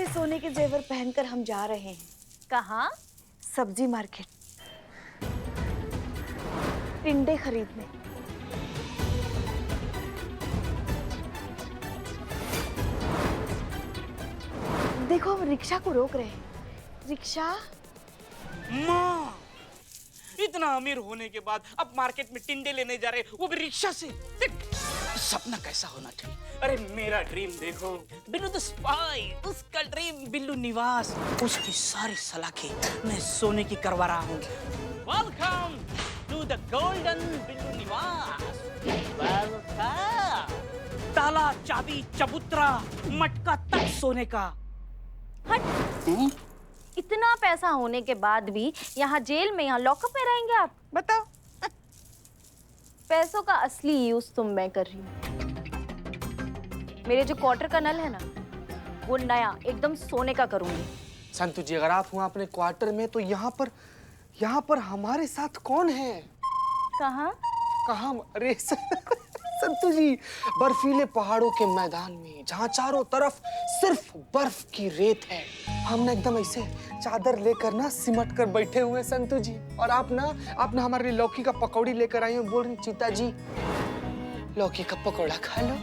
सोने के जेवर पहनकर हम जा रहे हैं। कहाँ? सब्जी मार्केट, टिंडे खरीदने। देखो हम रिक्शा को रोक रहे हैं। रिक्शा। माँ, इतना अमीर होने के बाद अब मार्केट में टिंडे लेने जा रहे, वो भी रिक्शा से। सपना कैसा होना चाहिए। अरे मेरा ड्रीम देखो, बिल्लू द स्पाई, उसका ड्रीम बिल्लू निवास, उसकी सारी सलाखें मैं सोने की करवा रहा हूँ। Welcome to the golden Billu Niwas. Welcome. ताला, चाबी, चबूतरा, मटका तक सोने का। हट। इतना पैसा होने के बाद भी यहाँ जेल में, यहाँ लॉकअप में रहेंगे आप? बताओ। पैसों का असली यूज तो मैं कर रही हूँ। मेरे जो क्वार्टर का नल है ना, वो नया एकदम सोने का करूंगी। संतु जी, अगर आप हुआ अपने क्वार्टर में तो यहाँ पर हमारे साथ कौन है? कहाँ? कहाँ? अरे संतु जी, बर्फीले पहाड़ों के मैदान में, जहाँ चारों तरफ सिर्फ बर्फ की रेत है, हम ना एकदम ऐसे चादर लेकर ना सिमट कर बैठे हुए संतु जी। और आप ना हमारे लिए लौकी का पकौड़ी लेकर आई हो, बोल रही चीता जी लौकी का पकौड़ा खा लो।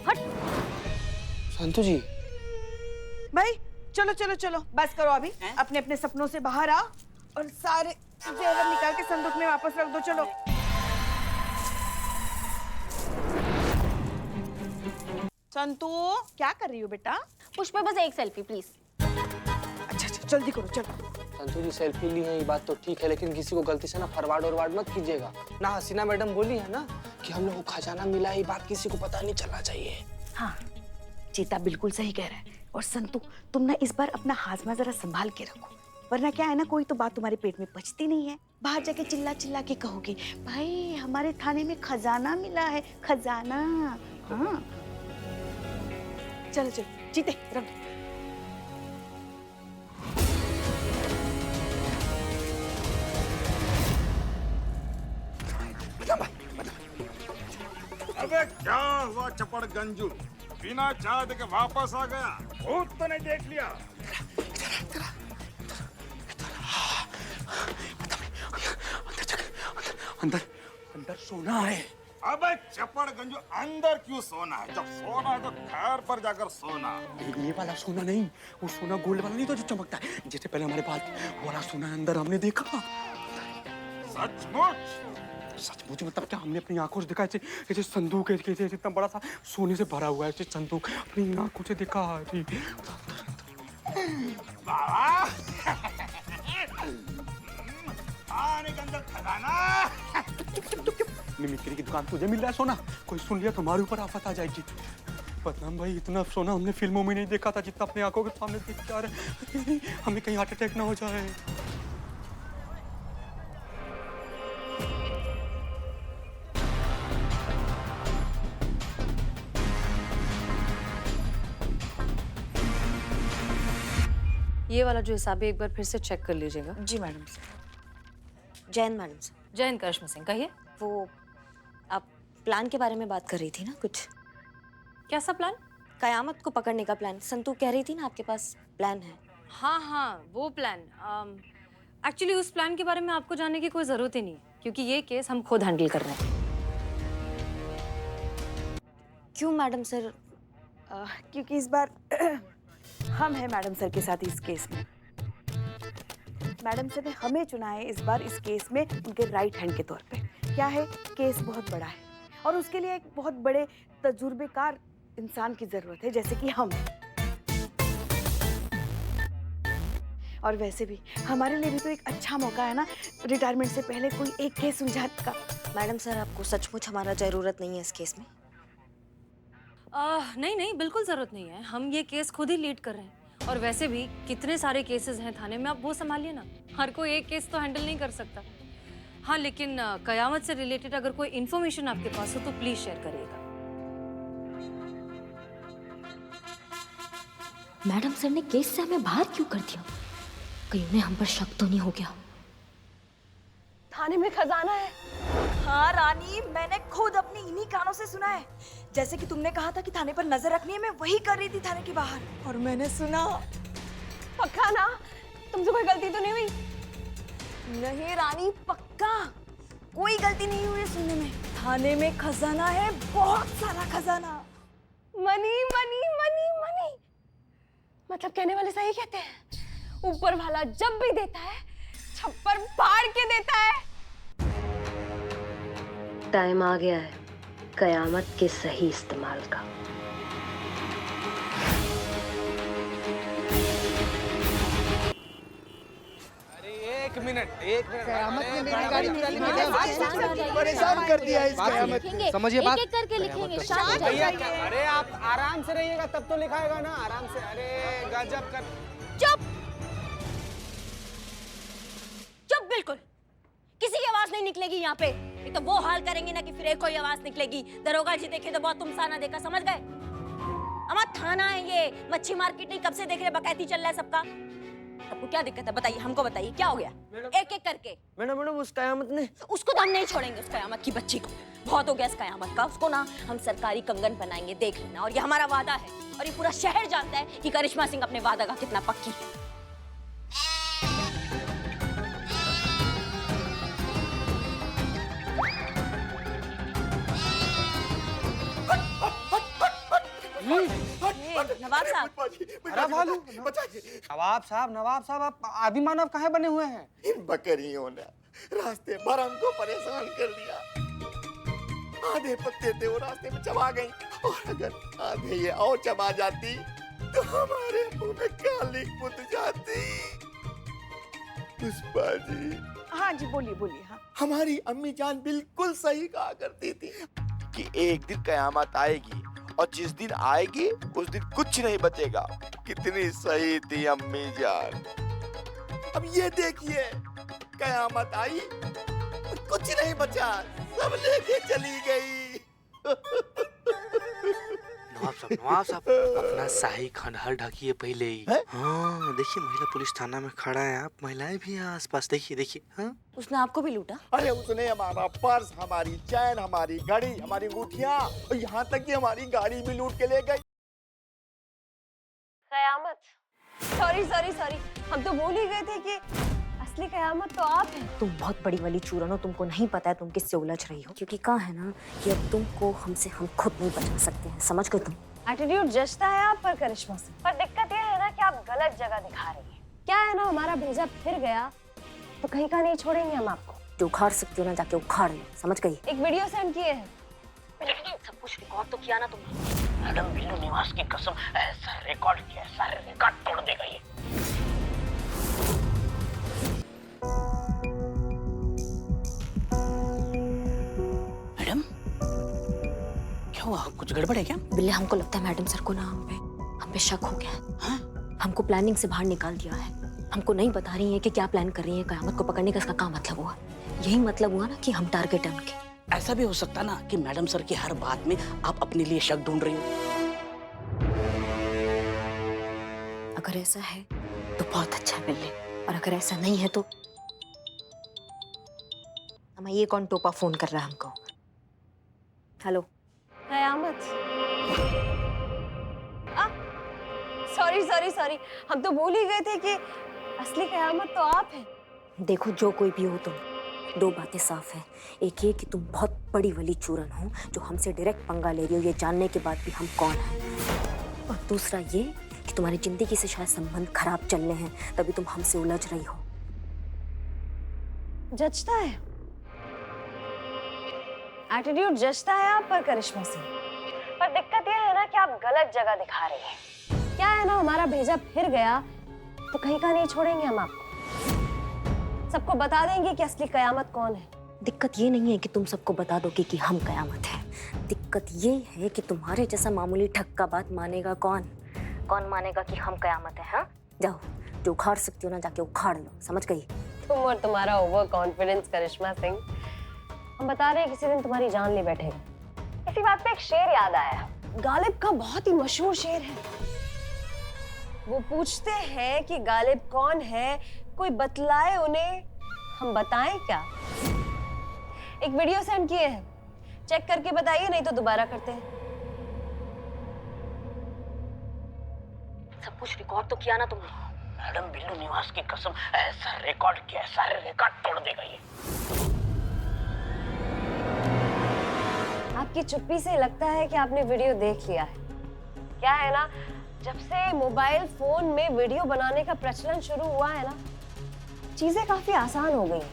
हट। संतु जी। भाई चलो चलो चलो, बस करो अभी। अपने अपने सपनों से बाहर आओ और सारे जेवर निकाल के संदूक में वापस रख दो। चलो। संतू, क्या कर रही हो बेटा? पुष्पा, बस एक सेल्फी प्लीज। अच्छा अच्छा, जल्दी करो चलो। संतु जी, सेल्फी ली है ये बात तो ठीक है, लेकिन किसी को गलती से ना फॉरवर्ड और मत कीजिएगा ना। हसीना मैडम बोली है ना कि हम लोग को खजाना मिला है, ये बात किसी को पता नहीं चलना चाहिए। हाँ, चीता बिल्कुल सही कह रहा है। और संतू, तुम ना इस बार अपना हाजमा जरा संभाल के रखो, वरना क्या है ना, कोई तो बात तुम्हारे पेट में पचती नहीं है। बाहर जाके चिल्ला चिल्ला के कहोगे, भाई हमारे थाने में खजाना मिला है, खजाना। हाँ चलो चलो, चीते रख। अबे क्या हुआ चपड़ गंजू, बिना चाय देके वापस आ गया? भूत तो नहीं देख लिया? अंदर सोना है। अबे चपड़ गंजू, अंदर क्यों सोना है? जब सोना है तो घर पर जाकर सोना। ये वाला सोना नहीं, वो सोना गोल्ड वाला नहीं तो जो चमकता है, जैसे पहले हमारे पास वो वाला सोना है, अंदर हमने देखा। सचमुच? सचमुच मतलब क्या? हमने अपनी आंखों से देखा, ऐसे संदूक है, ऐसे इतना बड़ा सा सोने से भरा हुआ है, ऐसे संदूक अपनी आंखों से देखा। बाबा, आने के अंदर खजाना। मिमिक्री की दुकान तुझे मिल रहा है सोना, कोई सुन लिया तो हमारे ऊपर आफत आ जाएगी। बदनाम भाई, इतना सोना हमने फिल्मों में नहीं देखा था जितना अपनी आंखों के सामने देख जा रहे हैं। हमें कहीं हार्ट अटैक ना हो जाए। ये वाला जो हिसाब है एक बार फिर से चेक कर लीजिएगा। जी madam sir. Jain madam sir. जय हिंद करिश्मा सिंह, कहिए। वो आप प्लान के बारे में बात कर रही थी ना कुछ? कैसा प्लान? कयामत को पकड़ने का प्लान। संतू कह रही थी ना आपके पास प्लान है। हाँ हाँ, वो प्लान। एक्चुअली उस प्लान के बारे में आपको जानने की कोई ज़रूरत ही नहीं है, क्योंकि ये केस हम खुद हैंडल कर रहे हैं। क्यों मैडम सर? क्योंकि इस बार हम हैं मैडम सर के साथ इस केस में। मैडम सर ने हमें चुना है इस बार इस केस में उनके राइट हैंड के तौर पे। क्या है, केस बहुत बड़ा है और उसके लिए एक बहुत बड़े तजुर्बेकार इंसान की जरूरत है, जैसे कि हम। और वैसे भी हमारे लिए भी तो एक अच्छा मौका है ना, रिटायरमेंट से पहले कोई एक केस सुलझाने का। मैडम सर, आपको सचमुच हमारा जरूरत नहीं है इस केस में? नहीं नहीं, बिल्कुल ज़रूरत नहीं है। हम ये केस खुद ही लीड कर रहे हैं। और वैसे भी कितने सारे केसेस हैं थाने में, आप वो संभालिए ना। हर कोई एक केस तो हैंडल नहीं कर सकता। हाँ, लेकिन कयामत से रिलेटेड अगर कोई इन्फॉर्मेशन आपके पास हो तो प्लीज शेयर करिएगा। मैडम सर ने केस से हमें बाहर क्यों कर दिया? कहीं उन्हें हम पर शक तो नहीं हो गया? थाने में खजाना है। हाँ रानी, मैंने खुद अपनी इन्हीं कानों से सुना है। जैसे कि तुमने कहा था कि थाने पर नजर रखनी है, मैं वही कर रही थी थाने के बाहर, और मैंने सुना। पक्का ना? तुमसे कोई गलती तो नहीं हुई? नहीं रानी, पक्का कोई गलती नहीं हुई सुनने में। थाने में खजाना है, बहुत सारा खजाना। मनी मनी मनी मनी, मतलब कहने वाले सही कहते हैं, ऊपर वाला जब भी देता है छप्पर फाड़ के देता है। टाइम आ गया है कयामत के सही इस्तेमाल का। एक मिनट कयामत ने मेरी गाड़ी चुरा ली, परेशान कर दिया इस कयामत ने। समझिए बात, एक-एक करके लिखेंगे, शांत हो भैया जाइए। अरे आप आराम से रहिएगा तब तो लिखाएगा ना, आराम से। अरे गजब कर। चुप चुप, बिल्कुल किसी की आवाज नहीं निकलेगी यहाँ पे। ये तो वो हाल करेंगे ना कि फिर एक कोई आवाज निकलेगी। दरोगा जी देखे तो बहुत तुमसा देखा, समझ गए? हमारा थाना है ये, मच्छी मार्केट नहीं। कब से देख रहे बकैती चल रहा है सबका। सबको क्या दिक्कत है बताइए, हमको बताइए क्या हो गया। एक एक करके। मैडम उस कयामत ने, उसको तो हम नहीं छोड़ेंगे, उस कयामत की बच्ची को। बहुत हो गया इस कयामत का। उसको ना हम सरकारी कंगन बनाएंगे, देख लेना। और ये हमारा वादा है, और ये पूरा शहर जानता है कि करिश्मा सिंह अपने वादा का कितना पक्की है। नवाब साहब, नवाब साहब आप आदिमानव काहे बने हुए हैं? इन बकरियों ने रास्ते भर हमको परेशान कर दिया। आधे पत्ते थे वो रास्ते में चबा गई, और अगर आधे ये और चबा जाती तो हमारे मुंह में काली पुत जाती। पुष्पा जी। हाँ जी, बोलिए बोलिए। हाँ, हमारी अम्मी जान बिल्कुल सही कहा करती थी कि एक दिन कयामत आएगी, और जिस दिन आएगी उस दिन कुछ नहीं बचेगा। कितनी सही थी अम्मी जान। अब ये देखिए, कयामत आई और कुछ नहीं बचा, सब लेके चली गई। नवाब साहब अपना शाही खंडहर ढकिए पहले ही। हाँ देखिए, महिला पुलिस थाना में खड़ा है, आप महिलाएं भी हैं आसपास। देखिए देखिए। हाँ, उसने आपको भी लूटा? अरे उसने हमारा पर्स, हमारी चैन, हमारी घड़ी, हमारी अंगूठियां, और यहाँ तक कि हमारी गाड़ी भी लूट के ले गई। कयामत, सॉरी सॉरी सॉरी, हम तो भूल ही गए थे कि असली कयामत तो आप हैं। तुम बहुत बड़ी वाली चूरन हो, तुमको नहीं पता है तुम किससे उलझ रही हो। क्योंकि कहा है ना कि अब तुमको हमसे हम खुद नहीं बचा सकते हैं, समझ गए तुम? एटीट्यूड जचता है आप पर करिश्मा से, पर दिक्कत ये है ना कि आप गलत जगह दिखा रही हैं। क्या है ना, हमारा भेजा फिर गया तो कहीं का नहीं छोड़ेंगे हम आपको। जो उखाड़ सकती हो ना, जाके उखाड़ लो, समझ गई? एक वीडियो सेंड किए हैं, सब कुछ रिकॉर्ड तो किया ना तुमने? मैडम बिल्लू निवास की कसम, ऐसा रिकॉर्ड किया, सारे रिकॉर्ड तोड़ देगा ये। मैडम क्या हुआ, कुछ गड़बड़ है क्या? बिल्ले, हमको लगता है मैडम सर को ना हम पे शक हो गया है। हाँ? हमको प्लानिंग से बाहर निकाल दिया है। हमको नहीं बता रही है कि क्या प्लान कर रही है। कयामत को पकड़ने का इसका क्या मतलब हुआ? यही मतलब हुआ ना कि हम टारगेट है उनके। ऐसा भी हो सकता ना कि मैडम सर की हर बात में आप अपने लिए शक ढूंढ रही हो। अगर ऐसा है तो बहुत अच्छा है बिल्ले, और अगर ऐसा नहीं है तो हमें ये कौन टोपा फोन कर रहा है हमको? हेलो, कयामत। सॉरी सॉरी सॉरी, हम तो भूल ही गए थे कि असली कयामत तो आप हैं। देखो जो कोई भी हो तुम, दो बातें साफ है। एक ये कि तुम बहुत बड़ी वाली चूरन हो जो हमसे डायरेक्ट पंगा ले रही हो, ये जानने के बाद भी हम कौन हैं। और दूसरा ये कि तुम्हारी जिंदगी से शायद संबंध खराब चल रहे हैं, तभी तुम हमसे उलझ रही हो। जचता है, एटीट्यूड जचता है आप पर करिश्मा सिंह, पर दिक्कत ये है ना कि आप गलत जगह दिखा रही हैं। क्या है ना, हमारा भेजा फिर गया तो कहीं का नहीं छोड़ेंगे हम आपको। सबको बता देंगे कि असली कयामत कौन है। दिक्कत ये नहीं है कि तुम सबको बता दोगे कि हम कयामत है। दिक्कत ये है कि तुम्हारे जैसा मामूली ठग का बात मानेगा कौन? कौन मानेगा कि हम कयामत है? हाँ, जाओ, जो उखाड़ सकती हो ना, जाके उखाड़ लो, समझ गई? तुम और तुम्हारा ओवर कॉन्फिडेंस करिश्मा सिंह, हम बता रहे हैं किसी दिन तुम्हारी जान ले बैठेगा। इसी बात पे एक शेर याद आया, गालिब का बहुत ही मशहूर शेर है। वो पूछते हैं कि गालिब कौन है, कोई बतलाए उन्हें, हम बताएं क्या? एक वीडियो सेंड किए हैं, चेक करके बताइए, नहीं तो दोबारा करते हैं। सब कुछ रिकॉर्ड तो किया ना तुमने? मैडम बिल्लू निवास की कसम, ऐसा रिकॉर्ड किया, सारे रिकॉर्ड तोड़ देगा ये। आपकी चुप्पी से लगता है कि आपने वीडियो देख लिया है। क्या है ना, जब से मोबाइल फोन में वीडियो बनाने का प्रचलन शुरू हुआ है ना, चीजें काफी आसान हो गई हैं।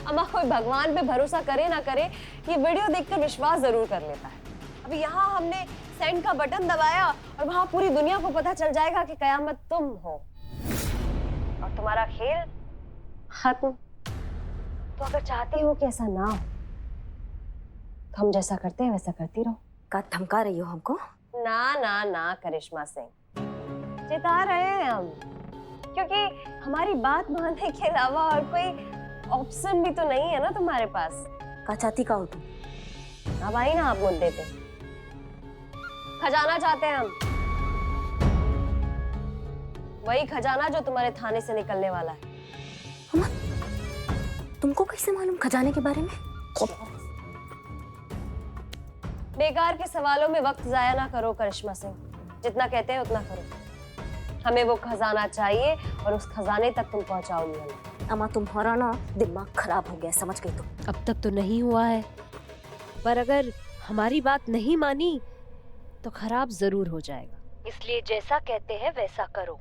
अम्मा, कोई भगवान पे भरोसा करे ना करे, ये वीडियो देखकर विश्वास जरूर कर लेता है। अभी यहाँ हमने सेंड का बटन दबाया और वहां पूरी दुनिया को पता चल जाएगा कि कयामत तुम हो और तुम्हारा खेल खत्म। तो अगर चाहती हो कि ऐसा ना हो, तो हम जैसा करते हैं वैसा करती रहो। का धमका रही हो हमको? ना ना ना करिश्मा सिंह, चिता रहे हैं हम, क्योंकि हमारी बात मानने के अलावा और कोई ऑप्शन भी तो नहीं है ना तुम्हारे पास। का चाहती का हो तुम? अब आई ना आप मुद्दे पे। खजाना चाहते हैं हम, वही खजाना जो तुम्हारे थाने से निकलने वाला है। अम्मा, तुमको कैसे मालूम खजाने के बारे में? बेकार के सवालों में वक्त जाया ना करो करिश्मा सिंह, जितना कहते हैं उतना करो। हमें वो खजाना चाहिए और उस खजाने तक तुम पहुंचाओ मियां। अम्मा, तुम्हारा ना दिमाग खराब हो गया, समझ गई तुम? अब तक तो नहीं हुआ है, पर अगर हमारी बात नहीं मानी तो खराब जरूर हो जाएगा। इसलिए जैसा कहते हैं वैसा करो।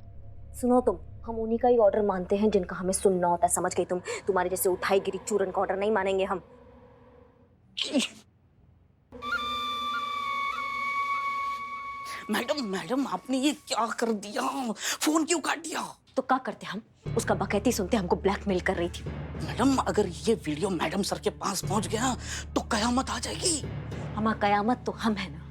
सुनो तुम, हम उन्हीं का ही ऑर्डर मानते हैं जिनका हमें सुनना होता है, समझ गई तुम? तुम्हारे जैसे उठाई गिरी चूरन का ऑर्डर नहीं मानेंगे हम। मैडम मैडम, आपने ये क्या कर दिया? फोन क्यों काट दिया? तो क्या करते हम? उसका बकैती सुनते हमको ब्लैकमेल कर रही थी। मैडम, अगर ये वीडियो मैडम सर के पास पहुंच गया तो कयामत आ जाएगी। हमारा कयामत तो हम है ना।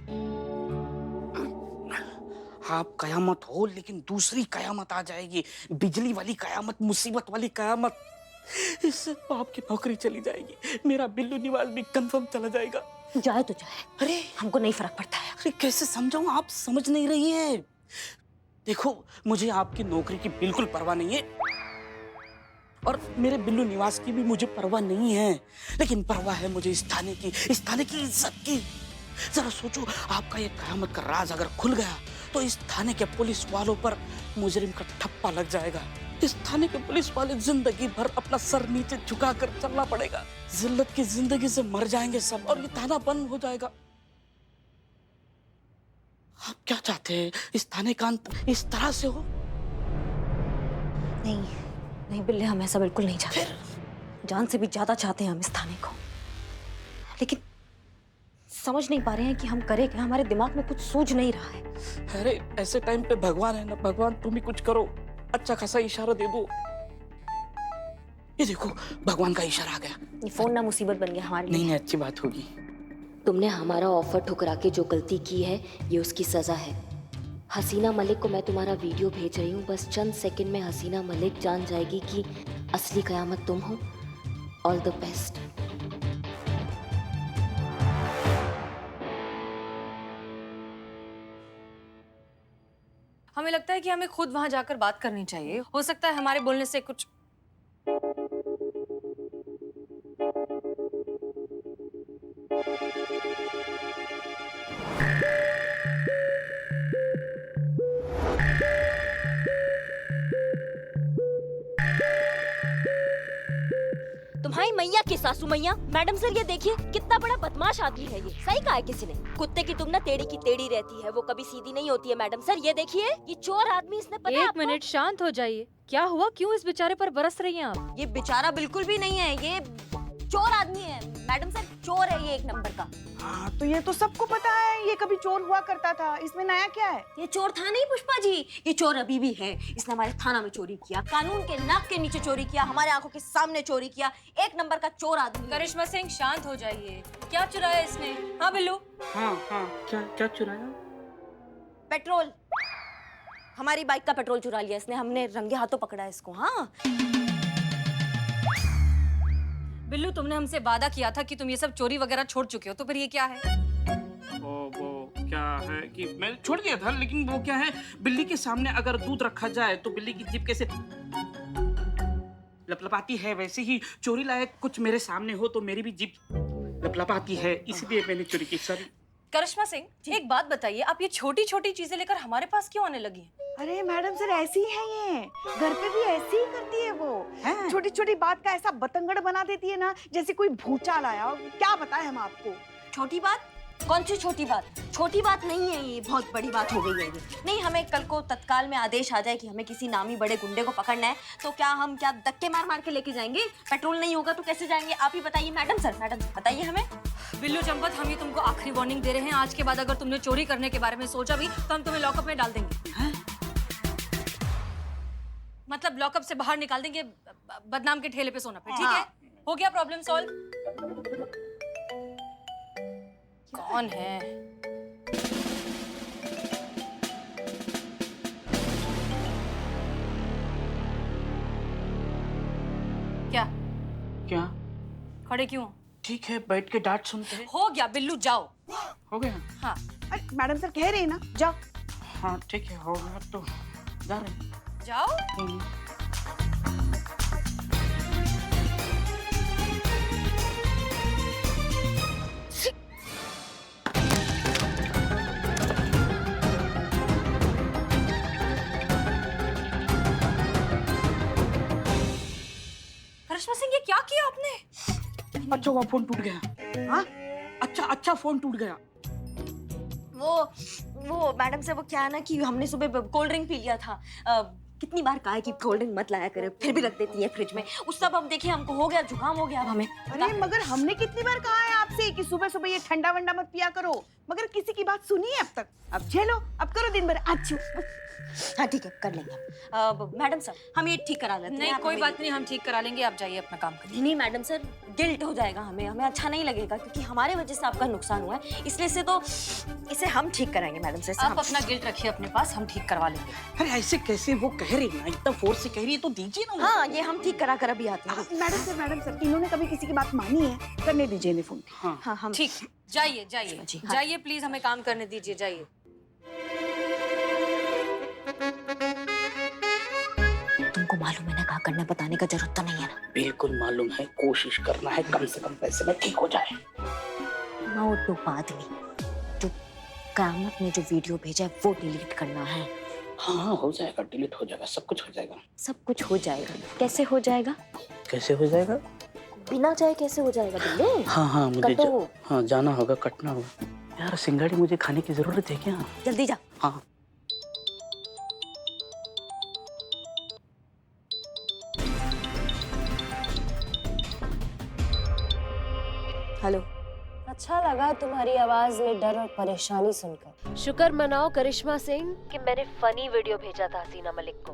आप कयामत हो, लेकिन दूसरी कयामत आ जाएगी, बिजली वाली कयामत, मुसीबत वाली कयामत। इससे बाप की नौकरी चली जाएगी, मेरा बिल्लू निवास भी कंफर्म चला जाएगा। जाए तो जाए, अरे हमको नहीं फर्क पड़ता है। अरे कैसे समझाऊं, आप समझ नहीं रही है। देखो, मुझे आपकी नौकरी की बिल्कुल परवाह नहीं है और मेरे बिल्लू निवास की भी मुझे परवाह नहीं है, लेकिन परवाह है मुझे इस थाने की इज्जत की। जरा सोचो, आपका ये कयामत का राज अगर खुल गया तो इस थाने के पुलिस वालों पर मुजरिम का ठप्पा लग जाएगा। इस थाने के पुलिस वाले जिंदगी भर अपना सर नीचे झुकाकर चलना पड़ेगा। जिल्लत की जिंदगी से मर जाएंगे सब और ये थाना बंद हो जाएगा। आप क्या चाहते हैं? इस थाने का अंत इस तरह से हो? नहीं नहीं बिल्ले, हम ऐसा बिल्कुल नहीं चाहते। जान से भी ज्यादा चाहते हैं हम इस थाने को, लेकिन समझ नहीं पा रहे हैं कि हम करें क्या। हमारे दिमाग में कुछ सूझ नहीं रहा है। अरे ऐसे टाइम पे भगवान है ना, भगवान तुम ही कुछ करो, अच्छा खासा इशारा दे दो। ये देखो, भगवान का इशारा आ गया। ये फोन ना मुसीबत बन गया हमारे लिए। नहीं, अच्छी बात होगी। तुमने हमारा ऑफर ठुकरा के जो गलती की है, ये उसकी सजा है। हसीना मलिक को मैं तुम्हारा वीडियो भेज रही हूँ, बस चंद सेकंड में हसीना मलिक जान जाएगी कि असली कयामत तुम हो। All the best. हमें लगता है कि हमें खुद वहां जाकर बात करनी चाहिए। हो सकता है हमारे बोलने से कुछ तुम्हारी मैया की सासू मैया। मैडम सर, ये देखिए कितना बड़ा बदमाश आदमी है ये। सही कहा है किसी ने, कुत्ते की तुम ना टेढ़ी की टेढ़ी रहती है, वो कभी सीधी नहीं होती है। मैडम सर, ये देखिए, ये चोर आदमी, इसने पता है एक आपको? मिनट, शांत हो जाइए। क्या हुआ? क्यों इस बेचारे पर बरस रही हैं आप? ये बेचारा बिल्कुल भी नहीं है, ये चोर आदमी है। मैडम सर, चोर है ये एक नंबर का। हाँ, तो ये तो सबको पता है, ये कभी चोर हुआ करता था, इसमें नया क्या है? ये चोर था नहीं पुष्पा जी, ये चोर अभी भी है। इसने हमारे थाना में चोरी किया, कानून के नाक के नीचे चोरी किया, हमारे आंखों के सामने चोरी किया। एक नंबर का चोर आदमी। करिश्मा सिंह, शांत हो जाइए। क्या चुराया इसने? हाँ बिल्लू? हाँ, क्या चुराया? पेट्रोल। हमारी बाइक का पेट्रोल चुरा लिया इसने, हमने रंगे हाथों पकड़ा इसको। हाँ बिल्लू, तुमने हमसे वादा किया था कि तुम ये सब चोरी वगैरह छोड़ चुके हो, तो फिर ये क्या है? वो क्या है कि मैं छोड़ दिया था, लेकिन वो क्या है, बिल्ली के सामने अगर दूध रखा जाए तो बिल्ली की जीभ कैसे लपलपाती है, वैसे ही चोरी लायक कुछ मेरे सामने हो तो मेरी भी जीभ लपलपाती है, इसलिए मैंने चोरी की। सॉरी। करिश्मा सिंह, एक बात बताइए, आप ये छोटी छोटी चीजें लेकर हमारे पास क्यों आने लगी हैं? अरे मैडम सर ऐसी है ये, घर पे भी ऐसी ही करती है वो। छोटी छोटी बात का ऐसा बतंगड़ बना देती है ना, जैसे कोई भूचाल आया हो। क्या बताएं हम आपको। छोटी बात? कौन सी छोटी बात? छोटी बात नहीं है ये, बहुत बड़ी बात हो गई है ये। नहीं, हमें कल को तत्काल में आदेश आ जाए कि हमें किसी नामी बड़े गुंडे को पकड़ना है, तो क्या हम धक्के मार मार के लेके जाएंगे? पेट्रोल नहीं होगा तो कैसे जाएंगे? आप ही बताइए मैडम सर, मैडम बताइए हमें। बिल्लू चंपत, हम ये तुमको आखिरी वार्निंग दे रहे हैं। आज के बाद अगर तुमने चोरी करने के बारे में सोचा भी तो हम तुम्हें लॉकअप में डाल देंगे। मतलब लॉकअप से बाहर निकाल देंगे, बदनाम के ठेले पे सोना पे। ठीक है, हो गया प्रॉब्लम सॉल्व। कौन है? क्या क्या? खड़े क्यों? ठीक है, बैठ के डांट सुनते हैं। हो गया बिल्लू, जाओ। हो गया? हाँ। अरे मैडम सर कह रहे हैं ना, जाओ। हाँ ठीक है, हो गया तो जा रहे हैं। जाओ। करिश्मा सिंह, ये क्या किया आपने? अच्छा वो फोन टूट गया। हाँ अच्छा फोन टूट गया। वो मैडम से वो क्या है ना कि हमने सुबह कोल्ड ड्रिंक पी लिया था। कितनी बार कहा है कि कोल्ड ड्रिंक मत लाया करे, फिर भी रख देती है फ्रिज में। उस सब अब देखिए हमको हो गया, जुकाम हो गया अब हमें। अरे मगर हमने कितनी बार कहा है आपसे कि सुबह सुबह ये ठंडा वंडा मत पिया करो, मगर किसी की बात सुनी है अब तक। अब झेलो, अब करो दिन भर। अच्छा हाँ ठीक है, कर लेंगे। मैडम सर, हम ये ठीक करा लेते हैं। नहीं, कोई बात नहीं, हम ठीक करा लेंगे। आप जाइए अपना काम करिए। नहीं मैडम सर, गिल्ट हो जाएगा हमें अच्छा नहीं लगेगा, क्योंकि हमारे वजह से आपका नुकसान हुआ है, इसलिए से तो इसे हम ठीक कराएंगे मैडम सर। आप अपना गिल्ट रखिए अपने पास, हम ठीक करवा लेंगे। अरे ऐसे कैसे? वो कह रही ना, इतना फोर्स से कह रही है तो दीजिए ना। हाँ, ये हम ठीक करा कर अभी आते हैं। मैडम सर इन्होंने कभी किसी की बात मानी है? करने दीजिए इन्हें फोन। हाँ हम ठीक, जाइए जाइए जाइए, प्लीज हमें काम करने दीजिए, जाइए। तुमको मालूम है ना क्या करना, बताने का जरूरत तो नहीं है ना? बिल्कुल मालूम है, कोशिश करना है कम से कम पैसे में ठीक हो जाए। नोटू बाद में, जो कामत ने जो वीडियो भेजा है वो डिलीट करना है। हाँ हो जाएगा, डिलीट हो जाएगा, सब कुछ हो जाएगा। सब कुछ हो जाएगा? कैसे हो जाएगा? कैसे हो जाएगा? बिना चाहे कैसे हो जाएगा बिल्ले? हाँ मुझे कटो। हाँ जाना होगा, कटना होगा। यार सिंगाड़ी मुझे खाने की जरूरत है क्या? जल्दी जा। हाँ हेलो। अच्छा लगा तुम्हारी आवाज में डर और परेशानी सुनकर। शुक्र मनाओ करिश्मा सिंह कि मैंने फनी वीडियो भेजा था हसीना मलिक को।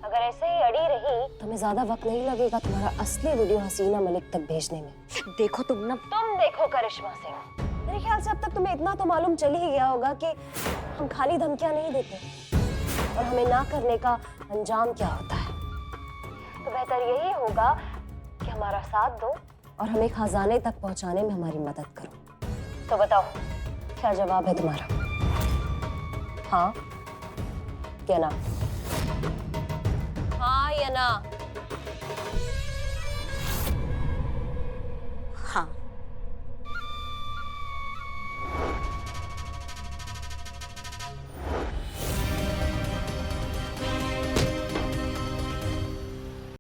अगर ऐसे ही अड़ी रही तो हमें ज्यादा वक्त नहीं लगेगा तुम्हारा असली वीडियो हसीना मलिक तक भेजने में। देखो तुम देखो करिश्मा सिंह, मेरे ख्याल से अब तक तुम्हें इतना तो मालूम चल ही गया होगा कि हम खाली धमकियां नहीं देते और हमें ना करने का अंजाम क्या होता है। तो बेहतर यही होगा कि हमारा साथ दो और हमें खजाने तक पहुंचाने में हमारी मदद करो। तो बताओ क्या जवाब है तुम्हारा? हाँ या ना? हाँ या ना? हाँ।